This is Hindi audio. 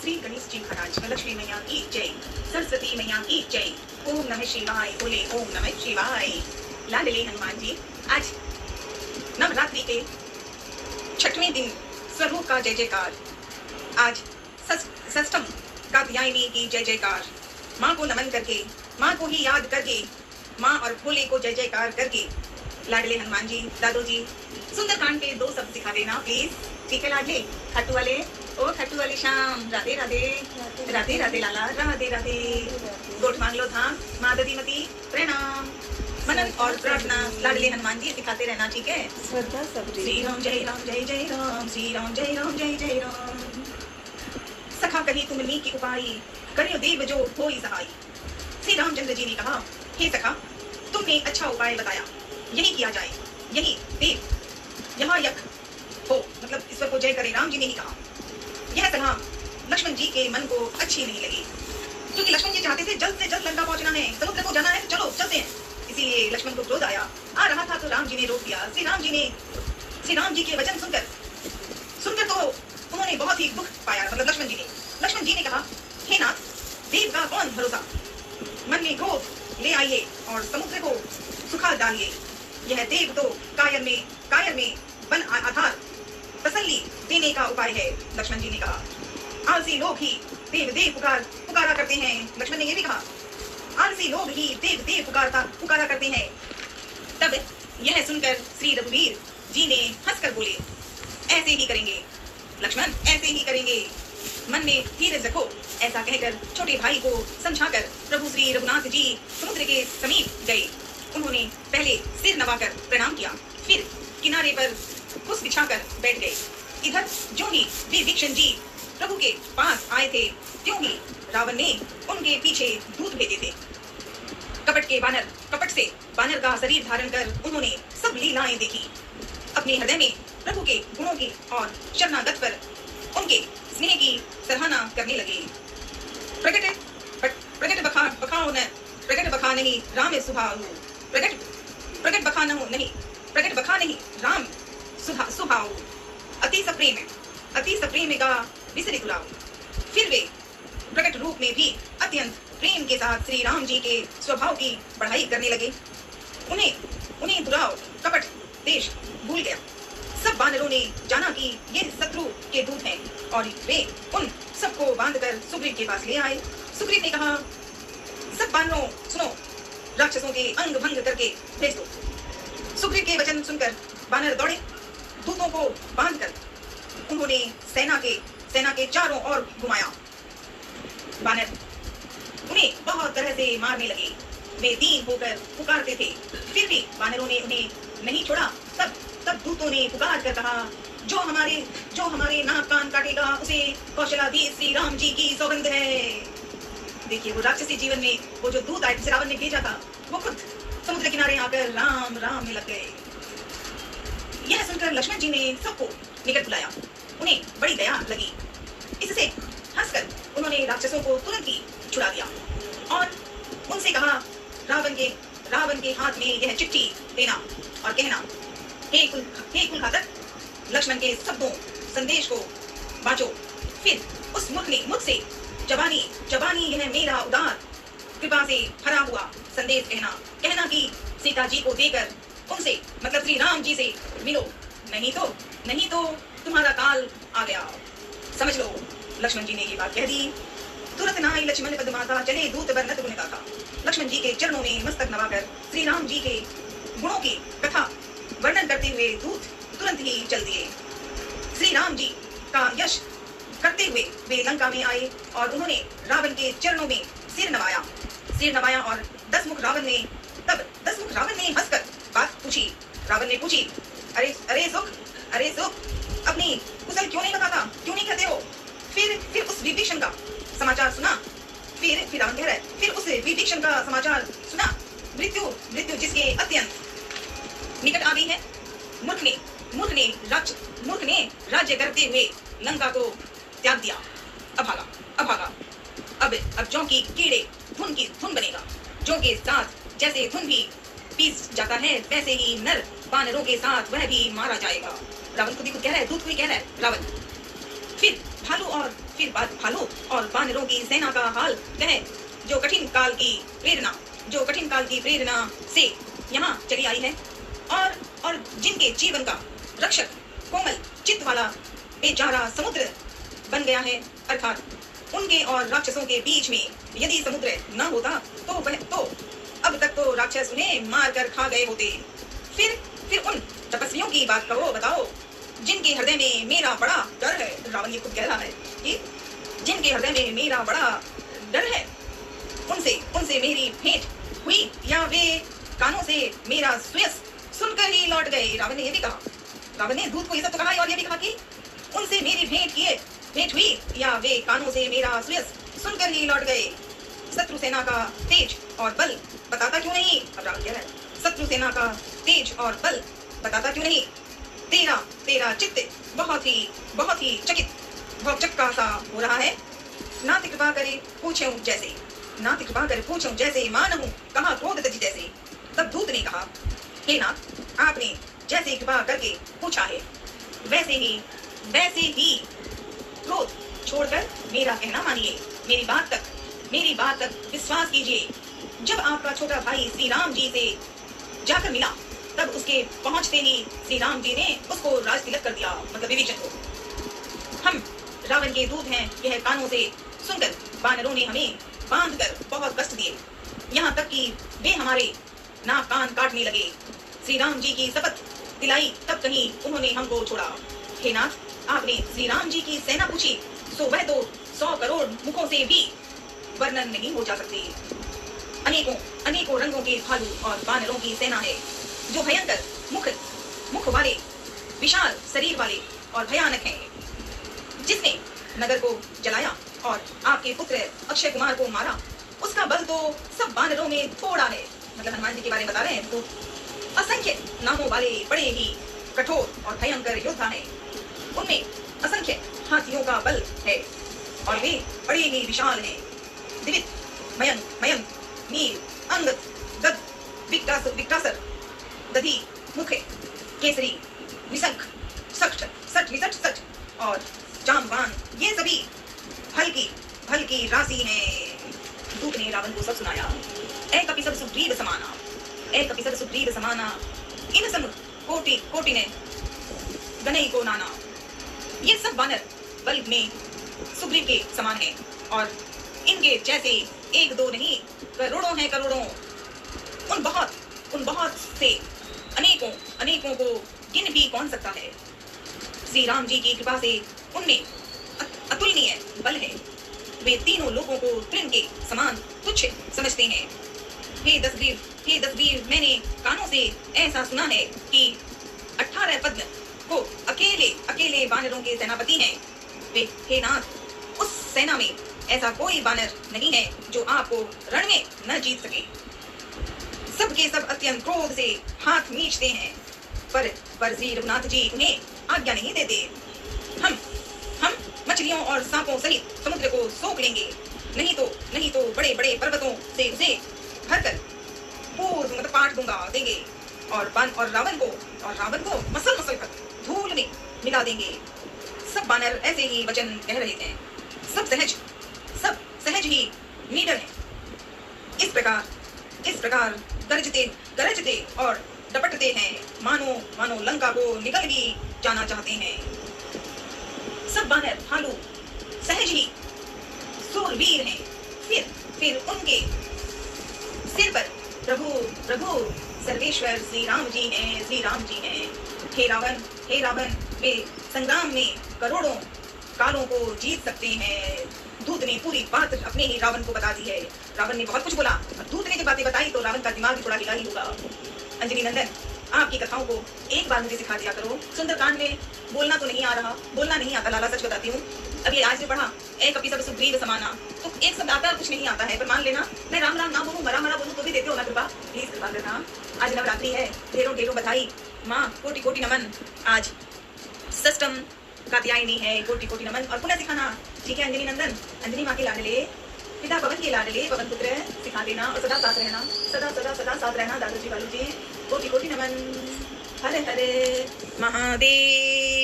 श्री गणेश जी महाराज, लक्ष्मी मैया की जय, सरस्वती मैया की जय, ओम नमः शिवाय, बोले ओम नमः शिवाय। लाडले हनुमान जी, आज नवरात्रि के 6वें दिन स्वरूप का जय जयकार, आज षष्ठम कात्यायनी की जय जयकार, माँ को नमन करके, माँ को ही याद करके, माँ और भोले को जय जयकार करके, लाडले हनुमान जी, दादू जी, सुंदरकांड के 2 शब्द सिखा देना प्लीज। ठीक है लाडले? खट्टू वाले, ओ खट्टू वाले श्याम, राधे राधे, राधे राधे लाला, राधे राधे। गोठ मांग लो धाम, माँ दधीमती प्रणाम। मनन और प्रार्थना लाडले हनुमान जी सिखाते रहना, ठीक है? श्रद्धा सबरी। श्री राम जय राम जय जय राम, श्री राम जय राम जय जय राम। सखा कही तुम नी की उपाय, करियो देव जो होई सहाय। श्री रामचंद्र जी ने कहा, हे सखा, तुमने अच्छा उपाय बताया, यही किया जाए, यही देव यहाँ यक हो, मतलब ईश्वर को जय करे। राम जी ने ही कहा। यह सलाह लक्ष्मण जी के मन को अच्छी नहीं लगी, क्योंकि लक्ष्मण जी चाहते थे जल्द से जल्द लंका पहुंचना है, समुद्र को जाना है, तो चलो चलते हैं। इसीलिए लक्ष्मण को क्रोध आ रहा था, तो राम जी ने रोक दिया। श्री राम जी के वचन सुनकर तो उन्होंने बहुत ही दुख पाया, मतलब लक्ष्मण जी ने कहा, हे नाथ, देव का कौन भरोसा, मन में क्रोध ले आइए और समुद्र को सुखा डालिए। यह देव तो कायर में बन आधार तसल्ली देने का उपाय है। लक्ष्मण जी ने कहा, आलसी लोग ही देव पुकारा करते हैं। लक्ष्मण ने यह भी कहा, आलसी लोग ही देव पुकारा करते हैं। तब यह सुनकर श्री रघुवीर जी ने हंसकर बोले, ऐसे ही करेंगे लक्ष्मण, ऐसे ही करेंगे, मन में धीरज रखो। ऐसा कहकर छोटे भाई को समझाकर प्रभु श्री रघुनाथ जी समुद्र के समीप गए। उन्होंने पहले सिर नवाकर प्रणाम किया, फिर किनारे पर कुछ बिछाकर बैठ गए। इधर जो ही विभीषण जी प्रभु के पास आए थे, त्यों ही रावण ने उनके पीछे दूत भेजे थे। कपट से बानर का शरीर धारण कर उन्होंने सब लीलाएं देखी। अपने हृदय में प्रभु के गुणों की और शरणागत पर उनके स्नेह की सराहना करने लगे। प्रकट बखा नहीं राम सुभाऊ, प्रकट बखा नहीं राम सुभाऊ, अति सप्रेम का विसरित गुलाब। फिर वे प्रकट रूप में भी अत्यंत प्रेम के साथ श्री राम जी के स्वभाव की बढ़ाई करने लगे। उन्हें दुराव कपट देश भूल गया। सब बानरों ने जाना कि ये शत्रु के दूत हैं, और वे उन सबको बांधकर सुग्रीव के पास ले आए। सुग्रीव ने कहा, सब बानरों सुनो, राक्षसों के अंग भंग करके भेज दो। सुग्रीव के वचन सुनकर बानर दौड़े। दूतों को बांधकर उन्होंने सेना के चारों ओर घुमाया। बानर उन्हें बहुत तरह से मारने लगे। वे दीन होकर पुकारते थे, फिर भी बानरों ने उन्हें नहीं छोड़ा। तब दूतों ने पुकार कर कहा, जो हमारे नाक कान काटेगा, उसे कौशलाधीश श्री राम जी की सौगंध है। देखिए, वो राक्षसी जीवन में वो जो दूत आए जिसे रावण ने भेजा था, वो खुद समुद्र किनारे आकर राम राम में लग गए। यह सुनकर लक्ष्मण जी ने सबको निकट बुलाया। उन्हें बड़ी दया लगी। इससे हंसकर उन्होंने राक्षसों को तुरंत ही छुड़ा दिया और उनसे कहा, रावण के हाथ में यह चिट्ठी देना और कहना, हे कुल घातक, लक्ष्मण के शब्दों संदेश को बांचो। फिर उस मूर्ख ने मुझसे जबानी यह मेरा उदार कृपा से भरा हुआ संदेश कहना कि सीता जी को देकर उनसे, मतलब श्री राम जी से मिलो, नहीं तो तुम्हारा काल आ गया, समझ लो। लक्ष्मण जी ने ये बात कह दी। तुरंत नाई लक्ष्मण पदमाता चले दूत बरनत गुण गाथा। लक्ष्मण जी के चरणों में मस्तक नवाकर श्री राम जी के गुणों की कथा वर्णन करते हुए दूत तुरंत ही चल दिए। श्री राम जी का यश करते हुए वे लंका में आए और उन्होंने रावण के चरणों में सिर नवाया और दसमुख रावण ने हंसकर बात पूछी। रावण ने पूछी, अरे सुख, अपनी कुशल क्यों नहीं बताता, क्यों नहीं कहते हो? फिर उस विभीषण का समाचार सुना। फिर रावण कह रहा है, फिर उस विभीषण का समाचार सुना। मृत्यु जिसके अत्यंत निकट आ गई है। मूर्ख ने राज्य करते हुए लंका को त्याग दिया, अभागा। अब जौ की कीड़े धुन बनेगा। जौ के साथ जैसे धुन भी पीस जाता है, वैसे ही नर बानरों के साथ वह भी मारा जाएगा। रावण खुद ही कह रहा है, दूत को ही कह रहा है रावण। फिर भालू और वानरों की सेना का हाल वह जो कठिन काल की प्रेरणा से यहाँ चली आई है और जिनके जीवन का रक्षक कोमल चित्त वाला बेचारा समुद्र बन गया है, अर्थात उनके और राक्षसों के बीच में यदि समुद्र न होता तो अब तक तो राक्षस उन्हें मार कर खा गए होते। फिर उन तपस्वियों की बात कहो, बताओ, जिनके हृदय में मेरा बड़ा डर है। रावण ये खुद कह रहा है कि जिनके हृदय में मेरा बड़ा डर है, उनसे मेरी भेंट हुई या वे कानों से मेरा सुयस सुनकर ही लौट गए। रावण ने ये भी कहा, रावण ने दूत को ये सब तो कहा और ये भी कहा कि उनसे मेरी भेंट हुई या वे कानों से मेरा सुयस सुनकर ही लौट गए। शत्रु सेना का तेज और बल बताता क्यों नहीं? अब रावण कह रहा है, शत्रु सेना का तेज और बल बताता क्यों नहीं? तेरा चित्त बहुत ही चकित भौचक्का सा हो रहा है। नाथ कृपा करे पूछूं जैसे मानहूं कहा क्रोध तजी जैसे। तब दूत ने कहा, हे नाथ, आपने जैसे कृपा करके पूछा है वैसे ही क्रोध छोड़कर मेरा कहना मानिए, मेरी बात तक विश्वास कीजिए। जब आपका छोटा भाई श्री राम जी से जाकर मिला तब उसके पहुंचते ही श्री राम जी ने उसको राज तिलक कर दिया, मतलब विभीषण को। हम रावण के दूत हैं, यह कानों से सुनकर वानरों ने हमें बांधकर बहुत कष्ट दिए, यहाँ तक कि वे हमारे नाक कान काटने लगे। श्री राम जी की शपथ दिलाई तब कहीं उन्होंने हमको छोड़ा। हे नाथ, आपने श्री राम जी की सेना पूछी तो वह तो 100 करोड़ मुखों से भी वर्णन नहीं हो जा सकती। अनेकों रंगों के भालू और वानरों की सेना है, जो भयंकर मुख वाले, विशाल शरीर वाले और भयानक हैं। जिसने नगर को जलाया और आपके पुत्र अक्षय कुमार को मारा, उसका बल तो सब वानरों में थोड़ा है। मतलब हनुमान जी के बारे में बता रहे हैं, तो असंख्य नामों वाले बड़े ही कठोर और भयंकर योद्धा हैं। उनमें असंख्य हाथियों का बल है और वे बड़े ही विशाल हैं। दिवित, मयंक, नील, अंगद, गद, विक्टासर, दधी, मुख, केसरी, निशंक, सठ और जामवान, ये सभी फल की राशि हैं। दूत ने रावण को सब सुनाया। एक कपि सब सुग्रीव समाना, इन सम कोटि ने गनई को नाना। ये सब वानर बल में सुग्रीव के समान हैं और इनके जैसे एक दो नहीं करोड़ों। उन बहुत से अनेकों को गिन भी कौन सकता है। श्री राम जी की कृपा से उनमें अतुलनीय बल है। वे तीनों लोगों को तृण के समान तुच्छ समझते हैं। हे दसवीर, मैंने कानों से ऐसा सुना है कि 18 पद्म को अकेले वानरों के सेनापति हैं। वे, हे नाथ, उस सेना में ऐसा कोई वानर नहीं है जो आपको रण में न जीत सके। सबके सब अत्यंत क्रोध से हाथ मीचते हैं, पर श्री रघुनाथ जी उन्हें आज्ञा नहीं देते। हम मछलियों और सांपों सहित समुद्र को सोख लेंगे, नहीं तो बड़े पर्वतों से उसे भरकर पूर्ण पाट देंगे और रावण को मसल कर धूल में मिला देंगे। सब वानर ऐसे ही वचन कह रहे थे। सब सहज ही निडर हैं। इस प्रकार गरजते और डपटते हैं, मानो लंका को निकल ही जाना चाहते हैं। सब वानर भालू सहज ही सूरवीर हैं। फिर उनके सिर पर प्रभु सर्वेश्वर श्री राम जी हैं। हे रावण, वे संग्राम में करोड़ों कालों को जीत सकते हैं। दूत ने पूरी बात अपने ही रावण को बता दी है। रावण ने बहुत कुछ बोला और दूत ने जो बातें बताई तो रावण का दिमाग थोड़ा हिला ही होगा। अंजनी नंदन, आपकी कथाओं को एक बार मुझे सिखा दिया करो। सुंदरकांड में बोलना नहीं आता, लाला सच बताती हूँ। अभी आज जो पढ़ा, एक कपि सब सुग्रीव समाना, तो एक शब्द आता कुछ नहीं आता है, पर मान लेना मैं राम ना बोलूं, मरा बोलूं तो भी देते हो ना कृपा, प्लीज कृपा करना। आज नवरात्रि है, ढेरों बधाई, माँ कोटि नमन। आज षष्ठम कात्यायनी है, कोटि नमन और पुनः सिखाना। ठीक है अंजनी नंदन, अंजनी माँ के लाडले, पिता पवन के लाडले, पवन पुत्र सिखा देना और सदा साथ रहना, सदा साथ रहना। दादाजी बालू जी, कोटि नमन। हरे हरे महादेव।